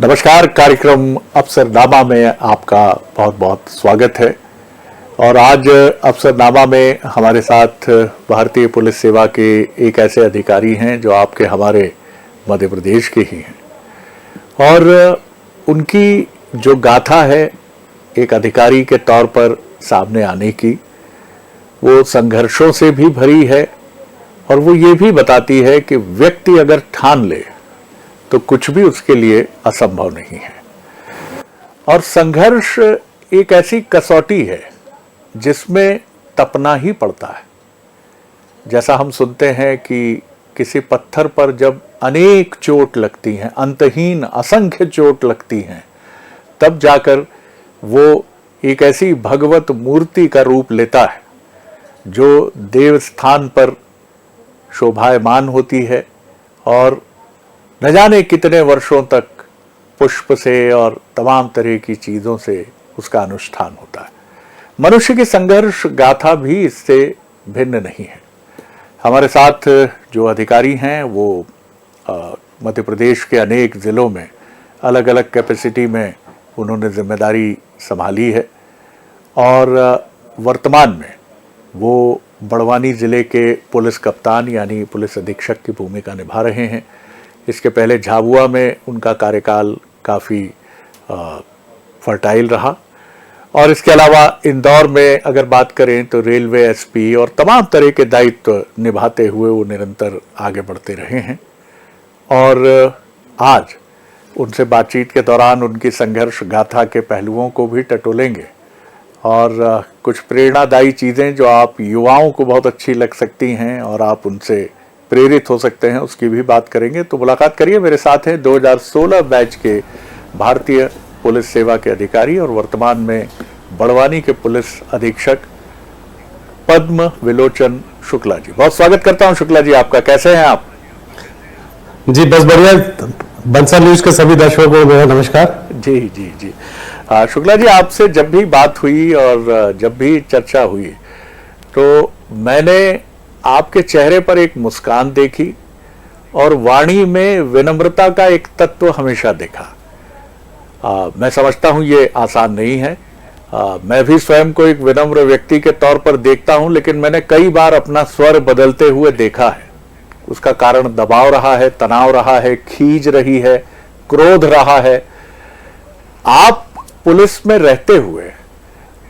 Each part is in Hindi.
नमस्कार। कार्यक्रम अफसरनामा में आपका बहुत बहुत स्वागत है। और आज अफसरनामा में हमारे साथ भारतीय पुलिस सेवा के एक ऐसे अधिकारी हैं जो आपके हमारे मध्य प्रदेश के ही हैं और उनकी जो गाथा है एक अधिकारी के तौर पर सामने आने की, वो संघर्षों से भी भरी है और वो ये भी बताती है कि व्यक्ति अगर ठान ले तो कुछ भी उसके लिए असंभव नहीं है। और संघर्ष एक ऐसी कसौटी है जिसमें तपना ही पड़ता है। जैसा हम सुनते हैं कि किसी पत्थर पर जब अनेक चोट लगती हैं, अंतहीन असंख्य चोट लगती हैं, तब जाकर वो एक ऐसी भगवत मूर्ति का रूप लेता है जो देव स्थान पर शोभायमान होती है और न जाने कितने वर्षों तक पुष्प से और तमाम तरह की चीज़ों से उसका अनुष्ठान होता है। मनुष्य की संघर्ष गाथा भी इससे भिन्न नहीं है। हमारे साथ जो अधिकारी हैं वो मध्य प्रदेश के अनेक ज़िलों में अलग अलग कैपेसिटी में उन्होंने जिम्मेदारी संभाली है और वर्तमान में वो बड़वानी ज़िले के पुलिस कप्तान यानी पुलिस अधीक्षक की भूमिका निभा रहे हैं। इसके पहले झाबुआ में उनका कार्यकाल काफ़ी फर्टाइल रहा और इसके अलावा इंदौर में अगर बात करें तो रेलवे एसपी और तमाम तरह के दायित्व निभाते हुए वो निरंतर आगे बढ़ते रहे हैं। और आज उनसे बातचीत के दौरान उनकी संघर्ष गाथा के पहलुओं को भी टटोलेंगे और कुछ प्रेरणादायी चीज़ें जो आप युवाओं को बहुत अच्छी लग सकती हैं और आप उनसे प्रेरित हो सकते हैं उसकी भी बात करेंगे। तो मुलाकात करिए। मेरे साथ हैं 2016 बैच के भारतीय पुलिस सेवा के अधिकारी और वर्तमान में बड़वानी के पुलिस अधीक्षक पद्म विलोचन शुक्ला जी। बहुत स्वागत करता हूं शुक्ला जी आपका। कैसे हैं आप? जी बस बढ़िया। बंसल न्यूज के सभी दर्शकों को मेरा नमस्कार। जी जी जी। शुक्ला जी, आपसे जब भी बात हुई और जब भी चर्चा हुई तो मैंने आपके चेहरे पर एक मुस्कान देखी और वाणी में विनम्रता का एक तत्व हमेशा देखा। मैं समझता हूं ये आसान नहीं है। मैं भी स्वयं को एक विनम्र व्यक्ति के तौर पर देखता हूं, लेकिन मैंने कई बार अपना स्वर बदलते हुए देखा है। उसका कारण दबाव रहा है, तनाव रहा है, खींच रही है, क्रोध रहा है। आप पुलिस में रहते हुए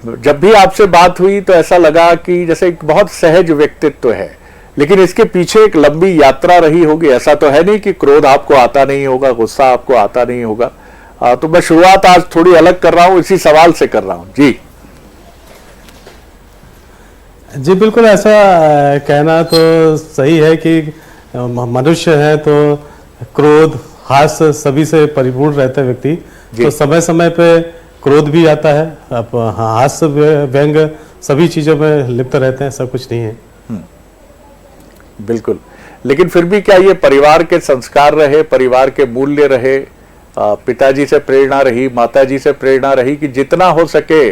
जब भी आपसे बात हुई तो ऐसा लगा कि जैसे एक बहुत सहज व्यक्तित्व है, लेकिन इसके पीछे एक लंबी यात्रा रही होगी। ऐसा तो है नहीं कि क्रोध आपको आता नहीं होगा, गुस्सा आपको आता नहीं होगा। तो मैं शुरुआत आज थोड़ी अलग कर रहा हूं, इसी सवाल से कर रहा हूं। जी जी बिल्कुल ऐसा कहना तो सही है कि मनुष्य है तो क्रोध हास्य सभी से परिपूर्ण रहता है व्यक्ति। तो समय समय पे क्रोध भी आता है, अब हास्य व्यंग सभी चीजों में लिप्त रहते हैं, सब कुछ नहीं है। बिल्कुल। लेकिन फिर भी क्या ये परिवार के संस्कार रहे, परिवार के मूल्य रहे, पिताजी से प्रेरणा रही, माताजी से प्रेरणा रही कि जितना हो सके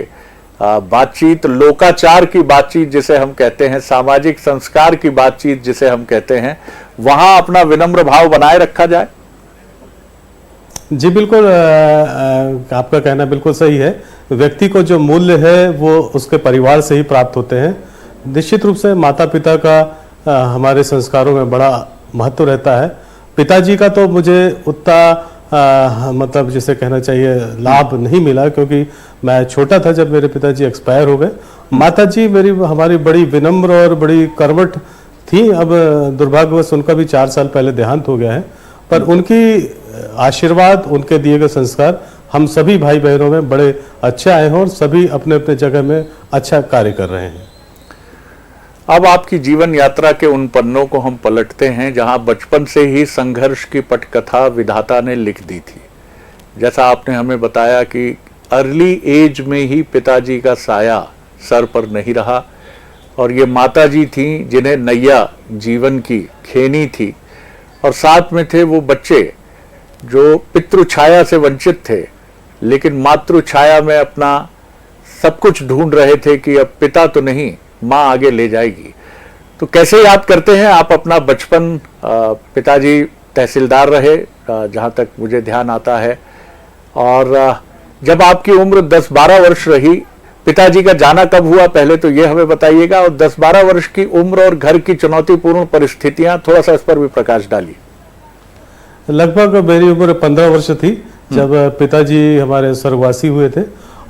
बातचीत, लोकाचार की बातचीत जिसे हम कहते हैं, सामाजिक संस्कार की बातचीत जिसे हम कहते हैं, वहां अपना विनम्र भाव बनाए रखा जाए? जी बिल्कुल। आपका कहना बिल्कुल सही है। व्यक्ति को जो मूल्य है वो उसके परिवार से ही प्राप्त होते हैं। निश्चित रूप से माता पिता का हमारे संस्कारों में बड़ा महत्व रहता है। पिताजी का तो मुझे उतना मतलब जिसे कहना चाहिए लाभ नहीं मिला, क्योंकि मैं छोटा था जब मेरे पिताजी एक्सपायर हो गए। माताजी हमारी बड़ी विनम्र और बड़ी कर्मठ थी। अब दुर्भाग्यवश उनका भी 4 साल पहले देहांत हो गया है, पर उनकी आशीर्वाद, उनके दिए गए संस्कार हम सभी भाई बहनों में बड़े अच्छे आए हैं और सभी अपने अपने जगह में अच्छा कार्य कर रहे हैं। अब आपकी जीवन यात्रा के उन पन्नों को हम पलटते हैं जहां बचपन से ही संघर्ष की पटकथा विधाता ने लिख दी थी। जैसा आपने हमें बताया कि अर्ली एज में ही पिताजी का साया सर पर नहीं रहा और ये माताजी थी जिन्हें नैया जीवन की खेनी थी, और साथ में थे वो बच्चे जो पितृ छाया से वंचित थे लेकिन मातृ छाया में अपना सब कुछ ढूंढ रहे थे कि अब पिता तो नहीं, माँ आगे ले जाएगी। तो कैसे याद करते हैं आप अपना बचपन? पिताजी तहसीलदार रहे जहाँ तक मुझे ध्यान आता है, और जब आपकी उम्र 10-12 वर्ष रही, पिताजी का जाना कब हुआ पहले तो ये हमें बताइएगा, और 10-12 वर्ष की उम्र और घर की चुनौतीपूर्ण परिस्थितियां, थोड़ा सा इस पर भी प्रकाश डालिए। लगभग मेरी उम्र 15 वर्ष थी जब पिताजी हमारे स्वर्गवासी हुए थे,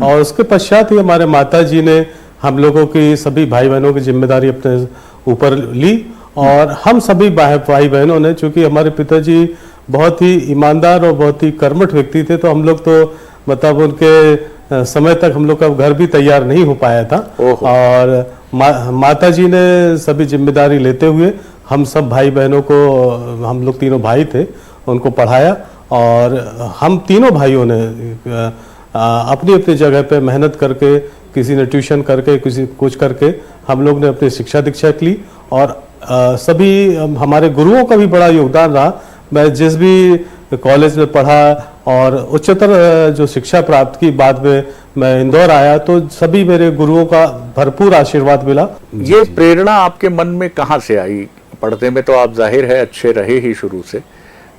और उसके पश्चात ही हमारे माताजी ने हम लोगों की सभी भाई बहनों की जिम्मेदारी अपने ऊपर ली। और हम सभी भाई बहनों ने, चूंकि हमारे पिताजी बहुत ही ईमानदार और बहुत ही कर्मठ व्यक्ति थे, तो हम लोग तो मतलब उनके समय तक हम लोग का घर भी तैयार नहीं हो पाया था। और माताजी ने सभी जिम्मेदारी लेते हुए हम सब भाई बहनों को, हम लोग तीनों भाई थे, उनको पढ़ाया। और हम तीनों भाइयों ने अपनी अपनी जगह पे मेहनत करके, किसी ने ट्यूशन करके, किसी कुछ करके, हम लोग ने अपनी शिक्षा दीक्षा ली। और सभी हमारे गुरुओं का भी बड़ा योगदान रहा। मैं जिस भी कॉलेज में पढ़ा और उच्चतर जो शिक्षा प्राप्त की, बाद में मैं इंदौर आया, तो सभी मेरे गुरुओं का भरपूर आशीर्वाद मिला। ये प्रेरणा आपके मन में कहाँ से आई? पढ़ने में तो आप जाहिर है अच्छे रहे ही शुरू से,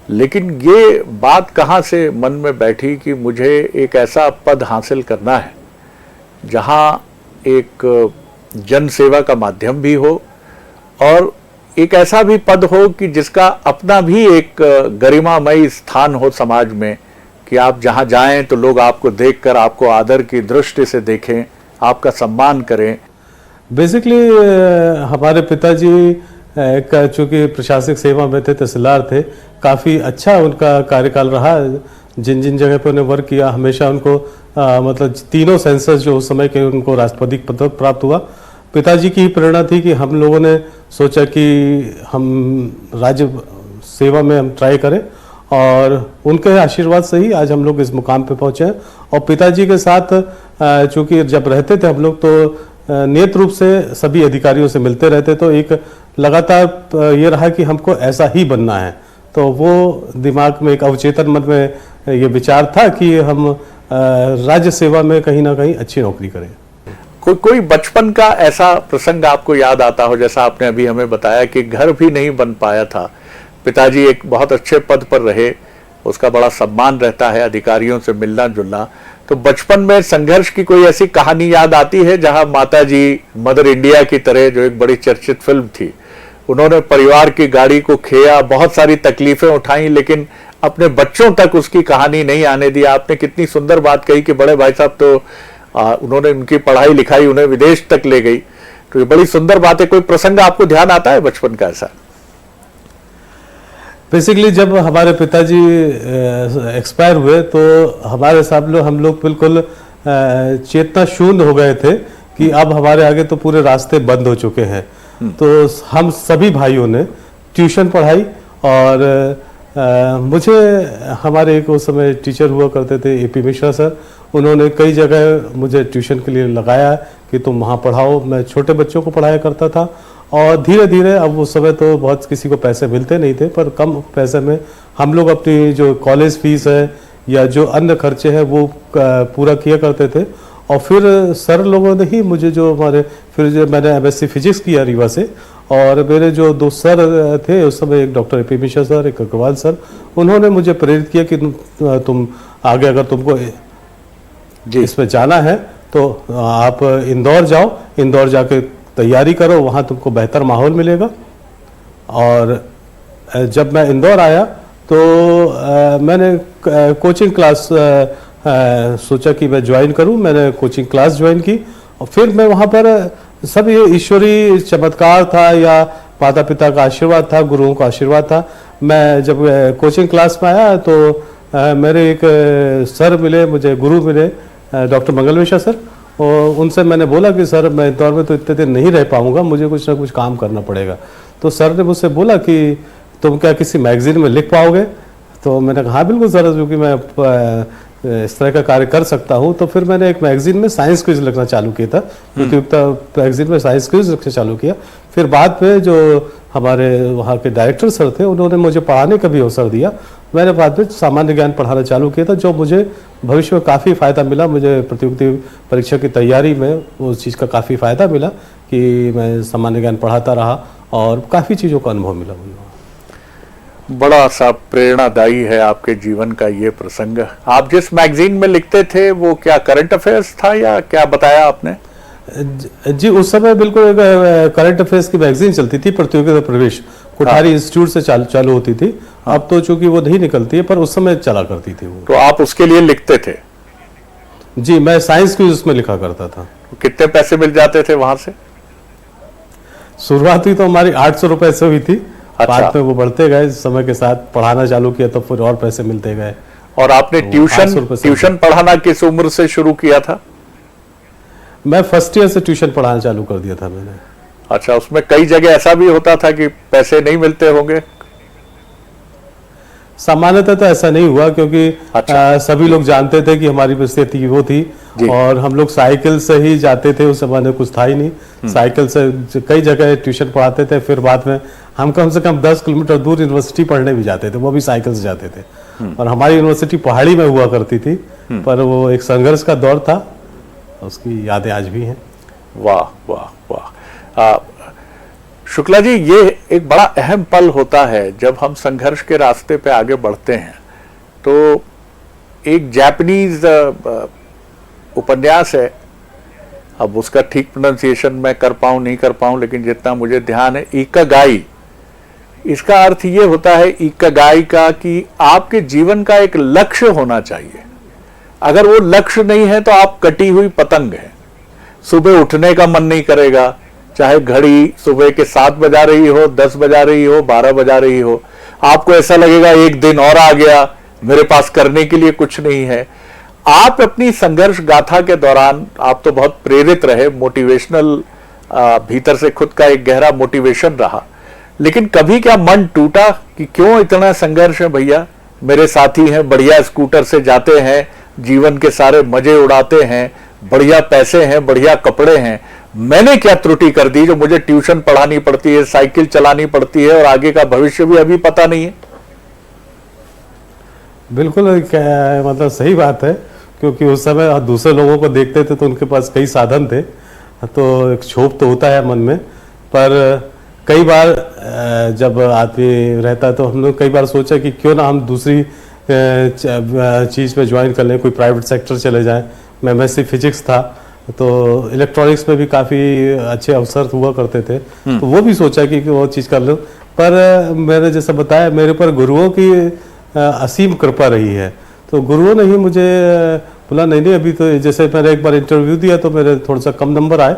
लेकिन ये बात कहाँ से मन में बैठी कि मुझे एक ऐसा पद हासिल करना है जहाँ एक जन सेवा का माध्यम भी हो, और एक ऐसा भी पद हो कि जिसका अपना भी एक गरिमामयी स्थान हो समाज में, कि आप जहाँ जाएं तो लोग आपको देखकर आपको आदर की दृष्टि से देखें, आपका सम्मान करें। बेसिकली हमारे पिताजी चूँकि प्रशासनिक सेवा में थे, तहसीलदार थे, काफ़ी अच्छा उनका कार्यकाल रहा। जिन जिन जगह पे उन्हें वर्क किया, हमेशा उनको मतलब तीनों सेंसस जो उस समय के, उनको राष्ट्रपति पदक प्राप्त हुआ। पिताजी की प्रेरणा थी कि हम लोगों ने सोचा कि हम राज्य सेवा में हम ट्राई करें, और उनके आशीर्वाद से ही आज हम लोग इस मुकाम पे पहुंचे हैं। और पिताजी के साथ चूँकि जब रहते थे हम लोग, तो नियत रूप से सभी अधिकारियों से मिलते रहते, तो एक लगातार ये रहा कि हमको ऐसा ही बनना है। तो वो दिमाग में एक अवचेतन मन में ये विचार था कि हम राज्य सेवा में कहीं ना कहीं अच्छी नौकरी करें। कोई बचपन का ऐसा प्रसंग आपको याद आता हो, जैसा आपने अभी हमें बताया कि घर भी नहीं बन पाया था, पिताजी एक बहुत अच्छे पद पर रहे, उसका बड़ा सम्मान रहता है, अधिकारियों से मिलना जुलना, तो बचपन में संघर्ष की कोई ऐसी कहानी याद आती है जहां माताजी मदर इंडिया की तरह, जो एक बड़ी चर्चित फिल्म थी, उन्होंने परिवार की गाड़ी को खेया, बहुत सारी तकलीफें उठाई, लेकिन अपने बच्चों तक उसकी कहानी नहीं आने दी। आपने कितनी सुंदर बात कही कि बड़े भाई साहब तो उन्होंने उनकी पढ़ाई लिखाई उन्हें विदेश तक ले गई, तो ये बड़ी सुंदर बात है। कोई प्रसंग आपको ध्यान आता है बचपन का ऐसा? बेसिकली जब हमारे पिताजी एक्सपायर हुए, तो हमारे साहब लोग, हम लोग बिल्कुल चेतना शून्य हो गए थे कि अब हमारे आगे तो पूरे रास्ते बंद हो चुके हैं। तो हम सभी भाइयों ने ट्यूशन पढ़ाई, और मुझे हमारे एक उस समय टीचर हुआ करते थे एपी मिश्रा सर, उन्होंने कई जगह मुझे ट्यूशन के लिए लगाया कि तुम वहाँ पढ़ाओ। मैं छोटे बच्चों को पढ़ाया करता था, और धीरे धीरे, अब उस समय तो बहुत किसी को पैसे मिलते नहीं थे, पर कम पैसे में हम लोग अपनी जो कॉलेज फीस है या जो अन्य खर्चे हैं वो पूरा किया करते थे। और फिर सर लोगों ने ही मुझे जो हमारे, फिर जो मैंने एमएससी फिजिक्स किया रीवा से, और मेरे जो दो सर थे उस समय, एक डॉक्टर एपी मिश्रा सर, एक अग्रवाल सर, उन्होंने मुझे प्रेरित किया कि तुम आगे अगर तुमको इसमें जाना है तो आप इंदौर जाओ, इंदौर जाके तैयारी करो, वहाँ तुमको बेहतर माहौल मिलेगा। और जब मैं इंदौर आया तो मैंने कोचिंग क्लास सोचा कि मैं ज्वाइन करूं। मैंने कोचिंग क्लास ज्वाइन की, और फिर मैं वहाँ पर सब ये ईश्वरीय चमत्कार था या माता पिता का आशीर्वाद था, गुरुओं का आशीर्वाद था। मैं जब कोचिंग क्लास में आया तो मेरे एक सर मिले, मुझे गुरु मिले, डॉक्टर मंगल मिश्रा सर, और उनसे मैंने बोला कि सर मैं इंदौर में तो इतने दिन नहीं रह पाऊंगा, मुझे कुछ ना कुछ काम करना पड़ेगा। तो सर ने मुझसे बोला कि तुम क्या किसी मैगजीन में लिख पाओगे? तो मैंने कहा हाँ बिल्कुल सर, क्योंकि मैं इस तरह का कार्य कर सकता हूँ। तो फिर मैंने एक मैगजीन में साइंस क्विज लिखना चालू किया था, प्रतियोगिता मैगजीन में साइंस क्विज लिखना चालू किया। फिर बाद में जो हमारे वहाँ के डायरेक्टर सर थे, उन्होंने मुझे पढ़ाने का भी अवसर दिया। मैंने बाद में सामान्य ज्ञान पढ़ाना चालू किया था, जो मुझे भविष्य में काफ़ी फ़ायदा मिला। मुझे प्रतियोगिता परीक्षा की तैयारी में उस चीज़ का काफ़ी फ़ायदा मिला कि मैं सामान्य ज्ञान पढ़ाता रहा, और काफ़ी चीज़ों का अनुभव मिला मुझे। बड़ा सा प्रेरणादायी है आपके जीवन का ये प्रसंग। आप जिस मैगजीन में लिखते थे वो क्या करंट अफेयर्स था या क्या बताया आपने? जी, उस समय बिल्कुल करंट अफेयर्स की मैगजीन चलती थी, प्रतियोगिता प्रवेश कोठारी इंस्टीट्यूट से चालू होती थी। अब तो चूंकि वो नहीं निकलती है, पर उस समय चला करती थी वो। तो आप उसके लिए लिखते थे? जी, मैं साइंस की उसमें लिखा करता था। कितने पैसे मिल जाते थे वहां से? शुरुआत हुई तो हमारी 800 रुपए से हुई थी। अच्छा। बाद में वो बढ़ते गए, समय के साथ पढ़ाना चालू किया तो फिर और पैसे मिलते गए। और आपने तो 800 रुपए से ट्यूशन पढ़ाना किस उम्र से शुरू किया था? मैं फर्स्ट ईयर से ट्यूशन पढ़ाना चालू कर दिया था मैंने। अच्छा, उसमें कई जगह ऐसा भी होता था कि पैसे नहीं मिलते होंगे? सामान्यतः तो ऐसा नहीं हुआ, क्योंकि अच्छा। सभी लोग जानते थे कि हमारी परिस्थिति वो थी जी। और हम लोग साइकिल से ही जाते थे। उस समय कुछ था ही नहीं, साइकिल से कई जगह ट्यूशन पढ़ाते थे। फिर बाद में हम कम से कम 10 किलोमीटर दूर यूनिवर्सिटी पढ़ने भी जाते थे, वो भी साइकिल से जाते थे। और हमारी यूनिवर्सिटी पहाड़ी में हुआ करती थी, पर वो एक संघर्ष का दौर था, उसकी यादें आज भी हैं। वाह वाह वाह। शुक्ला जी, ये एक बड़ा अहम पल होता है जब हम संघर्ष के रास्ते पे आगे बढ़ते हैं। तो एक जापानीज उपन्यास है, अब उसका ठीक प्रोनाउंसिएशन मैं कर पाऊं नहीं कर पाऊं, लेकिन जितना मुझे ध्यान है, इकागाई। इसका अर्थ ये होता है इकागाई का कि आपके जीवन का एक लक्ष्य होना चाहिए। अगर वो लक्ष्य नहीं है तो आप कटी हुई पतंग है। सुबह उठने का मन नहीं करेगा, चाहे घड़ी सुबह के 7 बजा रही हो, 10 बजा रही हो, 12 बजा रही हो, आपको ऐसा लगेगा एक दिन और आ गया, मेरे पास करने के लिए कुछ नहीं है। आप अपनी संघर्ष गाथा के दौरान आप तो बहुत प्रेरित रहे, मोटिवेशनल, भीतर से खुद का एक गहरा मोटिवेशन रहा, लेकिन कभी क्या मन टूटा कि क्यों इतना संघर्ष है भैया? मेरे साथी हैं, बढ़िया स्कूटर से जाते हैं, जीवन के सारे मजे उड़ाते हैं, बढ़िया पैसे हैं, बढ़िया कपड़े हैं, मैंने क्या त्रुटि कर दी जो मुझे ट्यूशन पढ़ानी पड़ती है, साइकिल चलानी पड़ती है और आगे का भविष्य भी अभी पता नहीं है? बिल्कुल मतलब सही बात है, क्योंकि उस समय दूसरे लोगों को देखते थे तो उनके पास कई साधन थे, तो एक क्षोभ तो होता है मन में। पर कई बार जब आदमी रहता है तो हम लोग कई बार सोचा कि क्यों ना हम दूसरी चीज़ पे ज्वाइन कर लें, कोई प्राइवेट सेक्टर चले जाएं। मैं एमएससी फिजिक्स था, तो इलेक्ट्रॉनिक्स में भी काफ़ी अच्छे अवसर हुआ करते थे, तो वो भी सोचा कि वो चीज़ कर लो। पर मैंने जैसा बताया, मेरे पर गुरुओं की असीम कृपा रही है। तो गुरुओं ने ही मुझे बोला नहीं अभी तो, जैसे मैंने एक बार इंटरव्यू दिया तो मेरे थोड़ा सा कम नंबर आए,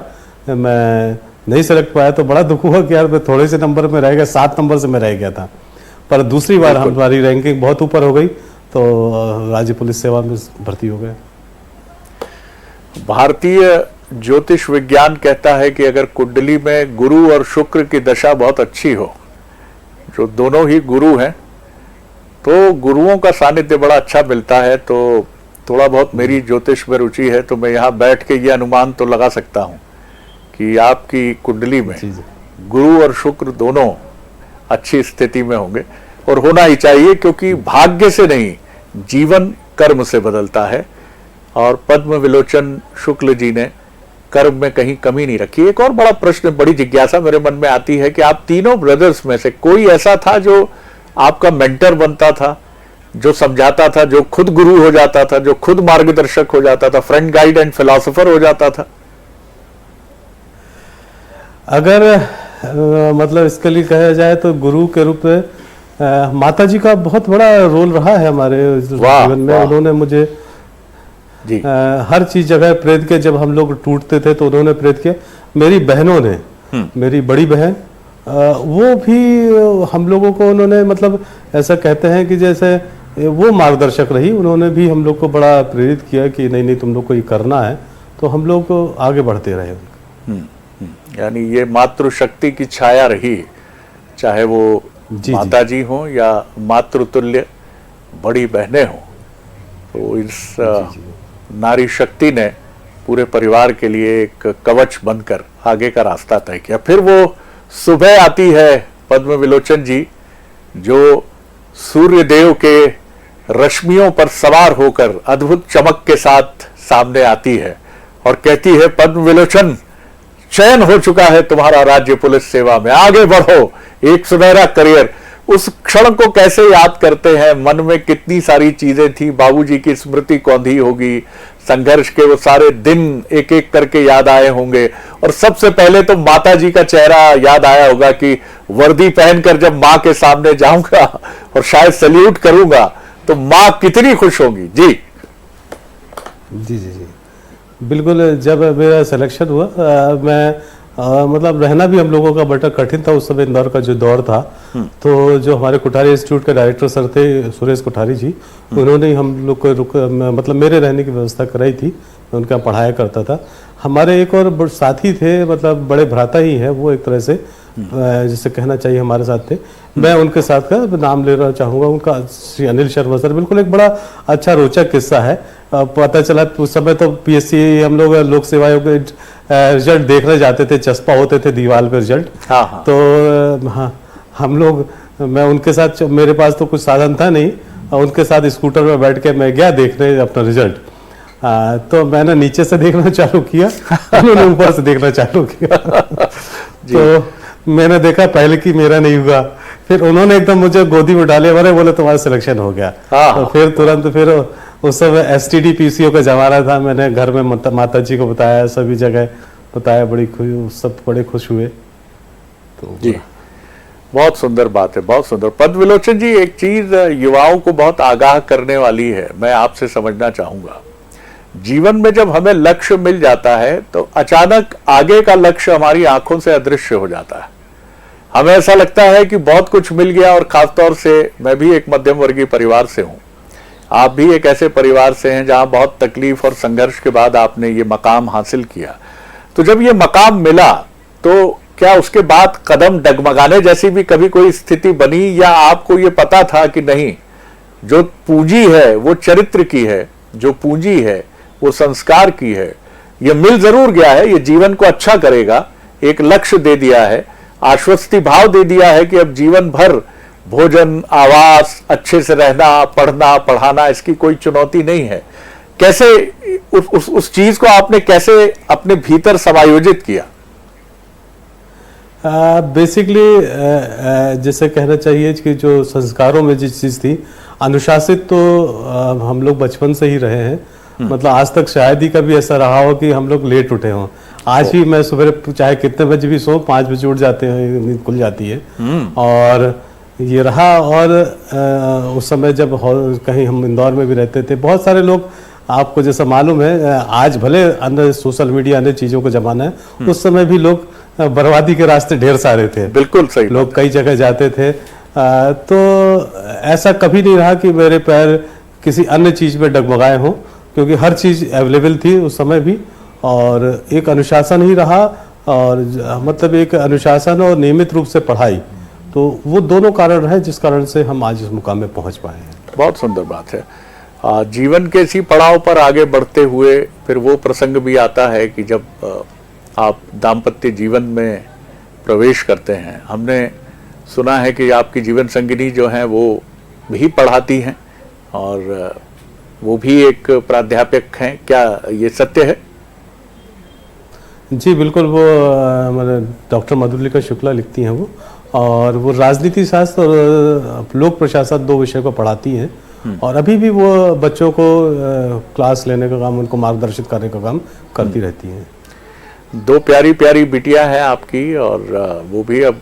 मैं नहीं सेलेक्ट पाया, तो बड़ा दुख हुआ कि यार मैं थोड़े से नंबर में रह गया, 7 नंबर से मैं रह गया था। पर दूसरी बार हमारी रैंकिंग बहुत ऊपर हो गई, तो राज्य पुलिस सेवा में भर्ती हो गए। भारतीय ज्योतिष विज्ञान कहता है कि अगर कुंडली में गुरु और शुक्र की दशा बहुत अच्छी हो, जो दोनों ही गुरु हैं, तो गुरुओं का सानिध्य बड़ा अच्छा मिलता है। तो थोड़ा बहुत मेरी ज्योतिष में रुचि है, तो मैं यहाँ बैठ के ये अनुमान तो लगा सकता हूँ कि आपकी कुंडली में गुरु और शुक्र दोनों अच्छी स्थिति में होंगे, और होना ही चाहिए, क्योंकि भाग्य से नहीं, जीवन कर्म से बदलता है। और पद्म विलोचन शुक्ल जी ने कर्म में कहीं कमी नहीं रखी। एक और बड़ा प्रश्न, बड़ी जिज्ञासा मेरे मन में आती है कि आप तीनों ब्रदर्स में से कोई ऐसा था जो आपका मेंटर बनता था, जो समझाता था, जो खुद गुरु हो जाता था, जो खुद मार्गदर्शक हो जाता था, फ्रेंड गाइड एंड फिलोसोफर हो जाता था? अगर मतलब इसके लिए कहा जाए तो गुरु के रूप में माता जी का बहुत बड़ा रोल रहा है हमारे जीवन में। उन्होंने मुझे जी हर चीज जगह प्रेरित किया। जब हम लोग टूटते थे तो उन्होंने प्रेरित किया। मेरी बहनों ने, मेरी बड़ी बहन, वो भी हम लोगों को उन्होंने, मतलब ऐसा कहते हैं कि जैसे वो मार्गदर्शक रही, उन्होंने भी हम लोग को बड़ा प्रेरित किया कि नहीं नहीं तुम लोग को ये करना है, तो हम लोग आगे बढ़ते रहे। यानी ये मातृशक्ति की छाया रही, चाहे वो माता जी हो या मातृतुल्य बड़ी बहनें हो। तो इस नारी शक्ति ने पूरे परिवार के लिए एक कवच बनकर आगे का रास्ता तय किया। फिर वो सुबह आती है पद्म विलोचन जी, जो सूर्य देव के रश्मियों पर सवार होकर अद्भुत चमक के साथ सामने आती है और कहती है, पद्म विलोचन, चयन हो चुका है तुम्हारा राज्य पुलिस सेवा में, आगे बढ़ो, एक सुनहरा करियर। उस क्षण को कैसे याद करते हैं? मन में कितनी सारी चीजें थी, बाबूजी की स्मृति कौंधी होगी, संघर्ष के वो सारे दिन एक एक करके याद आए होंगे, और सबसे पहले तो माता जी का चेहरा याद आया होगा कि वर्दी पहनकर जब माँ के सामने जाऊंगा और शायद सल्यूट करूंगा तो माँ कितनी खुश होंगी। जी जी जी जी बिल्कुल। जब मेरा सिलेक्शन हुआ मैं मतलब रहना भी हम लोगों का बड़ा कठिन था उस समय, इंदौर का जो दौर था। तो जो हमारे कोठारी इंस्टीट्यूट के डायरेक्टर सर थे सुरेश कोठारी जी, उन्होंने ही हम लोग को मतलब मेरे रहने की व्यवस्था कराई थी। मैं उनका पढ़ाया करता था। हमारे एक और साथी थे, मतलब बड़े भ्राता ही हैं वो एक तरह से, जिसे कहना चाहिए हमारे साथ थे। मैं उनके साथ का नाम लेना चाहूँगा, उनका श्री अनिल शर्मा सर। बिल्कुल एक बड़ा अच्छा रोचक किस्सा है। पता चला उस समय तो पीएससी हम लोग लोक सेवा आयोग के रिजल्ट देखने जाते थे, चस्पा होते थे दीवार पे रिजल्ट। हाँ। तो हाँ, हम लोग, मैं उनके साथ, मेरे पास तो कुछ साधन था नहीं, उनके साथ स्कूटर में बैठ के मैं गया देखने अपना रिजल्ट। तो मैंने नीचे से देखना चालू किया, उन्होंने ऊपर से देखना चालू किया। तो मैंने देखा पहले कि मेरा नहीं हुआ, फिर उन्होंने एकदम मुझे गोदी में डाले, बोले तुम्हारा सिलेक्शन हो गया। तो फिर तुरंत, फिर उस समय एसटीडी पीसीओ का जमाना था, मैंने घर में माता जी को बताया, सभी जगह बताया, बड़ी खुश, सब बड़े खुश हुए। तो जी बहुत सुंदर बात है, बहुत सुंदर। पद्मविलोचन जी, एक चीज युवाओं को बहुत आगाह करने वाली है, मैं आपसे समझना चाहूंगा। जीवन में जब हमें लक्ष्य मिल जाता है तो अचानक आगे का लक्ष्य हमारी आंखों से अदृश्य हो जाता है। हमें ऐसा लगता है कि बहुत कुछ मिल गया, और खासतौर से मैं भी एक मध्यम वर्गीय परिवार से हूं, आप भी एक ऐसे परिवार से हैं जहां बहुत तकलीफ और संघर्ष के बाद आपने ये मकाम हासिल किया। तो जब ये मकाम मिला तो क्या उसके बाद कदम डगमगाने जैसी भी कभी कोई स्थिति बनी, या आपको ये पता था कि नहीं, जो पूंजी है वो चरित्र की है, जो पूंजी है वो संस्कार की है, ये मिल जरूर गया है, ये जीवन को अच्छा करेगा, एक लक्ष्य दे दिया है, आश्वस्ति भाव दे दिया है कि अब जीवन भर भोजन, आवास, अच्छे से रहना, पढ़ना, पढ़ाना, इसकी कोई चुनौती नहीं है। कैसे उस चीज को आपने कैसे अपने भीतर समायोजित किया? बेसिकली जैसे कहना चाहिए कि जो संस्कारों में जिस चीज थी, अनुशासित तो हम लोग बचपन से ही रहे हैं। मतलब आज तक शायद ही कभी ऐसा रहा हो कि हम लोग लेट उठे हों। आज भी मैं सुबह चाहे कितने बजे भी सो, 5 बजे उठ जाते हैं, नींद खुल जाती है। और ये रहा। और उस समय जब कहीं हम इंदौर में भी रहते थे, बहुत सारे लोग, आपको जैसा मालूम है, आज भले अन्य सोशल मीडिया अन्य चीज़ों का जमाना है, उस समय भी लोग बर्बादी के रास्ते ढेर सारे थे। बिल्कुल सही। लोग कई जगह जाते थे। तो ऐसा कभी नहीं रहा कि मेरे पैर किसी अन्य चीज़ में डगमगाए हों, क्योंकि हर चीज़ अवेलेबल थी उस समय भी। और एक अनुशासन ही रहा, और मतलब एक अनुशासन और नियमित रूप से पढ़ाई, तो वो दोनों कारण है जिस कारण से हम आज इस मुकाम में पहुंच पाए हैं। बहुत सुंदर बात है। जीवन के इसी पड़ाव पर आगे बढ़ते हुए फिर वो प्रसंग भी आता है कि जब आप दाम्पत्य जीवन में प्रवेश करते हैं। हमने सुना है कि आपकी जीवन संगिनी जो हैं वो भी पढ़ाती हैं, और वो भी एक प्राध्यापक हैं, क्या ये सत्य है? जी बिल्कुल। वो डॉक्टर मधुलिका शुक्ला लिखती हैं वो, और वो राजनीति शास्त्र और लोक प्रशासन 2 विषय को पढ़ाती हैं। और अभी भी वो बच्चों को क्लास लेने का काम, उनको मार्गदर्शित करने का काम करती रहती हैं। 2 प्यारी प्यारी बिटिया हैं आपकी, और वो भी अब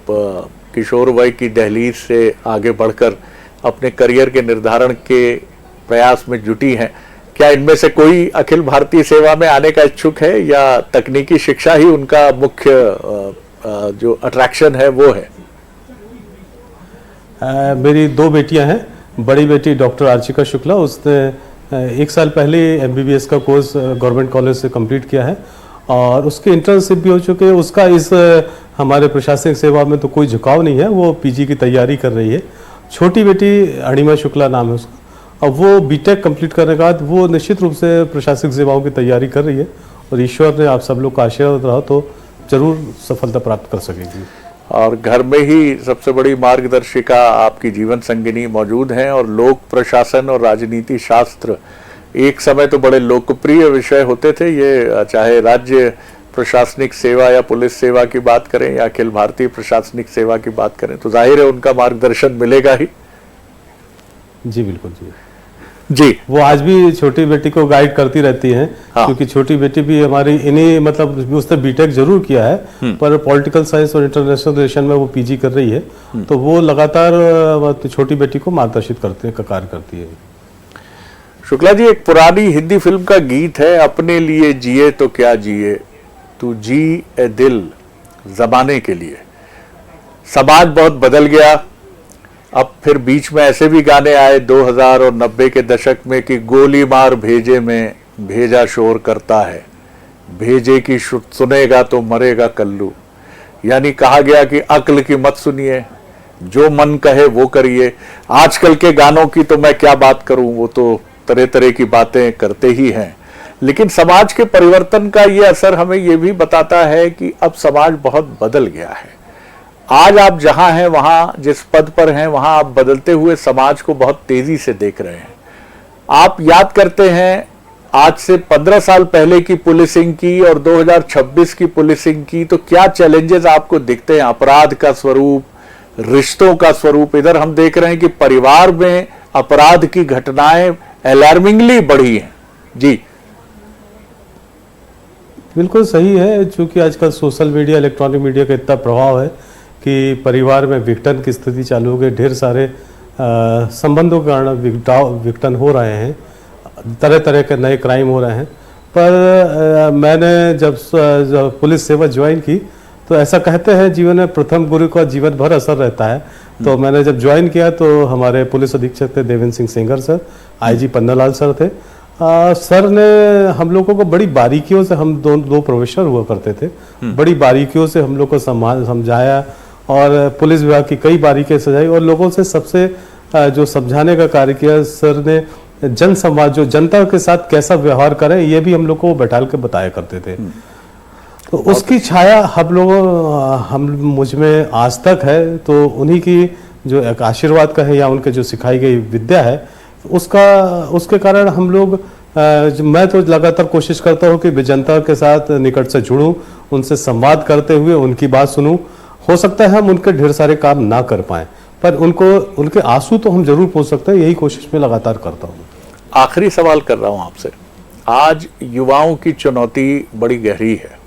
किशोर वय की दहलीज से आगे बढ़कर अपने करियर के निर्धारण के प्रयास में जुटी हैं। क्या इनमें से कोई अखिल भारतीय सेवा में आने का इच्छुक है, या तकनीकी शिक्षा ही उनका मुख्य जो अट्रैक्शन है वो है? मेरी 2 बेटियां हैं। बड़ी बेटी डॉक्टर आर्चिका शुक्ला, उसने 1 साल पहले MBBS का कोर्स गवर्नमेंट कॉलेज से कंप्लीट किया है, और उसकी इंटर्नशिप भी हो चुकी है। उसका इस हमारे प्रशासनिक सेवा में तो कोई झुकाव नहीं है, वो PG की तैयारी कर रही है। छोटी बेटी अणिमा शुक्ला नाम है उसका, और वो BTech कंप्लीट करने के बाद वो निश्चित रूप से प्रशासनिक सेवाओं की तैयारी कर रही है, और ईश्वर ने आप सब लोग का आशीर्वाद रहा तो जरूर सफलता प्राप्त कर सकेगी। और घर में ही सबसे बड़ी मार्गदर्शिका आपकी जीवन संगिनी मौजूद हैं, और लोक प्रशासन और राजनीति शास्त्र एक समय तो बड़े लोकप्रिय विषय होते थे। ये चाहे राज्य प्रशासनिक सेवा या पुलिस सेवा की बात करें या अखिल भारतीय प्रशासनिक सेवा की बात करें, तो जाहिर है उनका मार्गदर्शन मिलेगा ही। जी बिल्कुल जी। जी, वो आज भी छोटी बेटी को गाइड करती रहती हैं। हाँ। क्योंकि छोटी बेटी भी हमारी इन्हीं मतलब उसने बीटेक जरूर किया है पर पॉलिटिकल साइंस और इंटरनेशनल रिलेशन में वो पीजी कर रही है। तो वो लगातार छोटी बेटी को मार्गदर्शित करते कार्य करती है। शुक्ला जी, एक पुरानी हिंदी फिल्म का गीत है, अपने लिए जिए तो क्या जिए, तू जी ए दिल जमाने के लिए। समाज बहुत बदल गया। अब फिर बीच में ऐसे भी गाने आए 2000 और 90 के दशक में कि गोली मार भेजे में भेजा शोर करता है, भेजे की सुनेगा तो मरेगा कल्लू। यानी कहा गया कि अक्ल की मत सुनिए, जो मन कहे वो करिए। आजकल के गानों की तो मैं क्या बात करूं, वो तो तरह तरह की बातें करते ही हैं। लेकिन समाज के परिवर्तन का ये असर हमें ये भी बताता है कि अब समाज बहुत बदल गया है। आज आप जहां हैं, वहां जिस पद पर हैं, वहां आप बदलते हुए समाज को बहुत तेजी से देख रहे हैं। आप याद करते हैं आज से 15 साल पहले की पुलिसिंग की और 2026 की पुलिसिंग की, तो क्या चैलेंजेस आपको दिखते हैं? अपराध का स्वरूप, रिश्तों का स्वरूप। इधर हम देख रहे हैं कि परिवार में अपराध की घटनाएं अलार्मिंगली बढ़ी हैं। जी बिल्कुल सही है। चूंकि आजकल सोशल मीडिया, इलेक्ट्रॉनिक मीडिया का इतना प्रभाव है कि परिवार में विघटन की स्थिति चालू हो गई। ढेर सारे संबंधों के कारण विघटन हो रहे हैं, तरह तरह के नए क्राइम हो रहे हैं। पर मैंने जब पुलिस सेवा ज्वाइन की तो ऐसा कहते हैं जीवन में प्रथम गुरु का जीवन भर असर रहता है। तो मैंने जब ज्वाइन किया तो हमारे पुलिस अधीक्षक थे Devendra Singh Sengar sir, IG Pannalal sir थे। सर ने हम लोगों को बड़ी बारीकियों से, हम दो प्रोफेसर हुआ करते थे, बड़ी बारीकियों से हम लोग को समझाया और पुलिस विभाग की कई बारीकियां सजाई और लोगों से सबसे जो समझाने का कार्य किया सर ने। जन संवाद, जो जनता के साथ कैसा व्यवहार करें, ये भी हम लोग को बैठाल के बताया करते थे। तो उसकी छाया हम मुझ में आज तक है। तो उन्हीं की जो एक आशीर्वाद का है या उनके जो सिखाई गई विद्या है, उसके कारण हम लोग मैं तो लगातार कोशिश करता हूँ कि जनता के साथ निकट से जुड़ूं, उनसे संवाद करते हुए उनकी बात सुनूं। हो सकता है हम उनके ढेर सारे काम ना कर पाएं, पर उनके आंसू तो हम जरूर पहुंच सकते हैं। यही कोशिश मैं लगातार करता हूँ। आखिरी सवाल कर रहा हूं आपसे। आज युवाओं की चुनौती बड़ी गहरी है।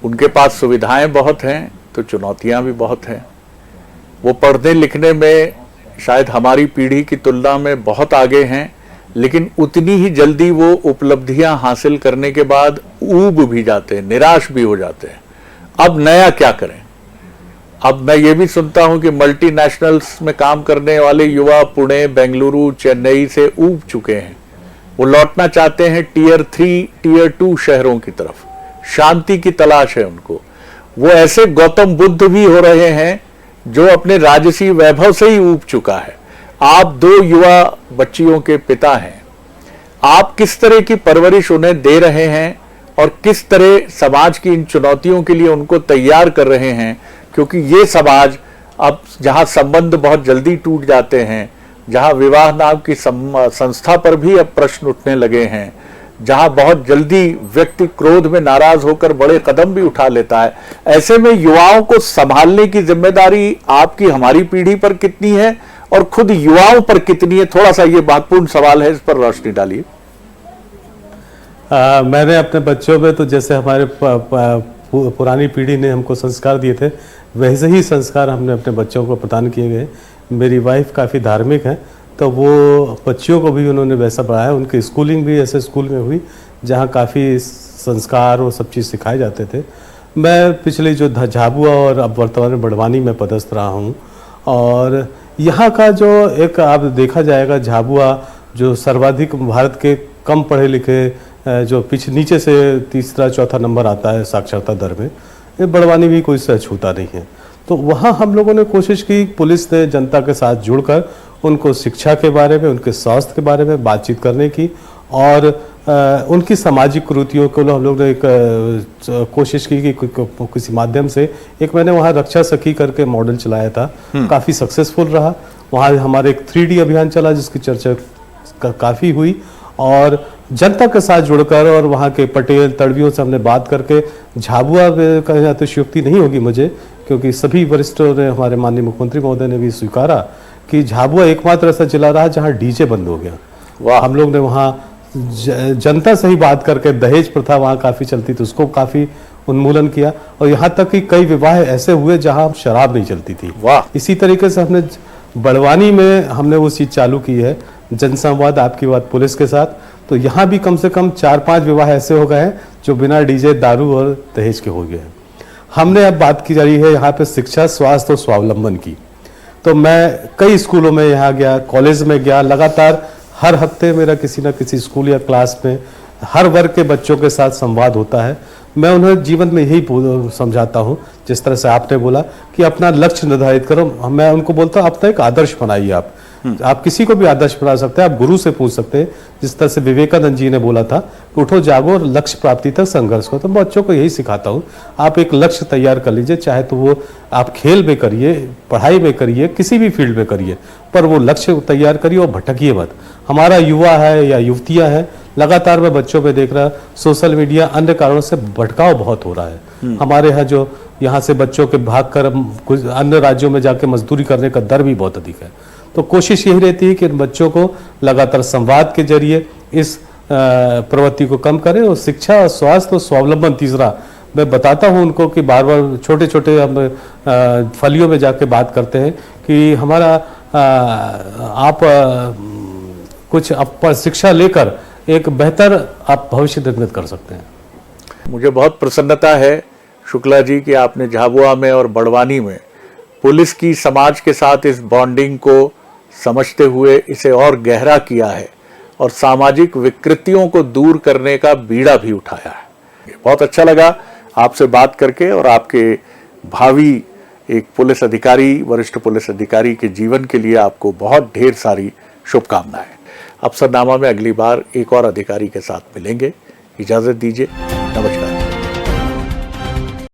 उनके पास सुविधाएं बहुत हैं तो चुनौतियां भी बहुत हैं। वो पढ़ने लिखने में शायद हमारी पीढ़ी की तुलना में बहुत आगे हैं, लेकिन उतनी ही जल्दी वो उपलब्धियां हासिल करने के बाद ऊब भी जाते हैं, निराश भी हो जाते हैं। अब नया क्या करें? अब मैं ये भी सुनता हूं कि मल्टीनेशनल्स में काम करने वाले युवा पुणे, बेंगलुरु, चेन्नई से ऊब चुके हैं। वो लौटना चाहते हैं टियर 3, टियर 2 शहरों की तरफ। शांति की तलाश है उनको। वो ऐसे गौतम बुद्ध भी हो रहे हैं जो अपने राजसी वैभव से ही ऊब चुका है। आप 2 युवा बच्चियों के पिता हैं। आप किस तरह की परवरिश उन्हें दे रहे हैं और किस तरह समाज की इन चुनौतियों के लिए उनको तैयार कर रहे हैं? क्योंकि ये समाज अब जहां संबंध बहुत जल्दी टूट जाते हैं, जहां विवाह नाम की संस्था पर भी अब प्रश्न उठने लगे हैं, जहां बहुत जल्दी व्यक्ति क्रोध में नाराज होकर बड़े कदम भी उठा लेता है, ऐसे में युवाओं को संभालने की जिम्मेदारी आपकी, हमारी पीढ़ी पर कितनी है और खुद युवाओं पर कितनी है? थोड़ा सा ये महत्वपूर्ण सवाल है, इस पर रोशनी डालिए। मैंने अपने बच्चों में तो जैसे हमारे पुरानी पीढ़ी ने हमको संस्कार दिए थे, वैसे ही संस्कार हमने अपने बच्चों को प्रदान किए गए। मेरी वाइफ काफ़ी धार्मिक है, तो वो बच्चियों को भी उन्होंने वैसा पढ़ाया। उनकी स्कूलिंग भी ऐसे स्कूल में हुई जहाँ काफ़ी संस्कार और सब चीज़ सिखाए जाते थे। मैं पिछले जो झाबुआ और अब वर्तमान में बड़वानी में पदस्थ रहा हूँ, और यहाँ का जो एक आप देखा जाएगा, झाबुआ जो सर्वाधिक भारत के कम पढ़े लिखे जो नीचे से तीसरा चौथा नंबर आता है साक्षरता दर में, ये बड़वानी भी कोई से छूता नहीं है। तो वहाँ हम लोगों ने कोशिश की, पुलिस ने जनता के साथ जुड़कर उनको शिक्षा के बारे में, उनके स्वास्थ्य के बारे में बातचीत करने की और उनकी सामाजिक कुरीतियों को हम लोग ने एक कोशिश की कि किसी माध्यम से एक मैंने वहाँ रक्षा सखी करके मॉडल चलाया था, काफ़ी सक्सेसफुल रहा। वहाँ हमारे एक 3D अभियान चला जिसकी चर्चा काफ़ी हुई और जनता के साथ जुड़कर और वहाँ के पटेल तड़वियों से हमने बात करके झाबुआ का अतिशयोक्ति नहीं होगी मुझे, क्योंकि सभी वरिष्ठों ने, हमारे माननीय मुख्यमंत्री महोदय ने भी स्वीकारा कि झाबुआ एकमात्र ऐसा जिला रहा जहाँ डीजे बंद हो गया। वाह। हम लोग ने वहाँ जनता से ही बात करके, दहेज प्रथा वहाँ काफ़ी चलती थी, उसको काफ़ी उन्मूलन किया, और यहाँ तक कि कई विवाह ऐसे हुए जहाँ शराब नहीं चलती थी। वाह। इसी तरीके से हमने बड़वानी में हमने वो चीज़ चालू की है, जनसंवाद आपकी बात पुलिस के साथ। तो यहाँ भी कम से कम 4-5 विवाह ऐसे हो गए हैं जो बिना डीजे, दारू और दहेज के हो गए हैं। हमने अब बात की जा रही है यहाँ पे शिक्षा, स्वास्थ्य और स्वावलंबन की। तो मैं कई स्कूलों में यहाँ गया, कॉलेज में गया, लगातार हर हफ्ते मेरा किसी न किसी स्कूल या क्लास में हर वर्ग के बच्चों के साथ संवाद होता है। मैं उन्हें जीवन में यही समझाता हूँ, जिस तरह से आपने बोला कि अपना लक्ष्य निर्धारित करो। मैं उनको बोलता हूँ अपना एक आदर्श बनाइए। आप किसी को भी आदर्श बना सकते हैं, आप गुरु से पूछ सकते हैं। जिस तरह से विवेकानंद जी ने बोला था कि उठो जागो और लक्ष्य प्राप्ति तक संघर्ष करो, तो मैं बच्चों को यही सिखाता हूँ। आप एक लक्ष्य तैयार कर लीजिए, चाहे तो वो आप खेल में करिए, पढ़ाई में करिए, किसी भी फील्ड में करिए, पर वो लक्ष्य तैयार करिए और भटकिए मत। हमारा युवा है या युवतियां हैं, लगातार मैं बच्चों पे देख रहा, सोशल मीडिया अन्य कारणों से भटकाव बहुत हो रहा है। हमारे यहाँ जो यहाँ से बच्चों के भागकर कुछ अन्य राज्यों में जाके मजदूरी करने का दर भी बहुत अधिक है। तो कोशिश यही रहती है कि इन बच्चों को लगातार संवाद के जरिए इस प्रवृत्ति को कम करें, और शिक्षा, स्वास्थ्य और स्वावलंबन तीसरा मैं बताता हूँ उनको कि बार बार छोटे छोटे हम फलियों में जाके बात करते हैं कि हमारा आप कुछ पर शिक्षा लेकर एक बेहतर आप भविष्य निर्मित कर सकते हैं। मुझे बहुत प्रसन्नता है शुक्ला जी कि आपने झाबुआ में और बड़वानी में पुलिस की समाज के साथ इस बॉन्डिंग को समझते हुए इसे और गहरा किया है और सामाजिक विकृतियों को दूर करने का बीड़ा भी उठाया है। बहुत अच्छा लगा आपसे बात करके, और आपके भावी एक पुलिस अधिकारी, वरिष्ठ पुलिस अधिकारी के जीवन के लिए आपको बहुत ढेर सारी शुभकामनाएं। अफसरनामा में अगली बार एक और अधिकारी के साथ मिलेंगे। इजाजत दीजिए, नमस्कार।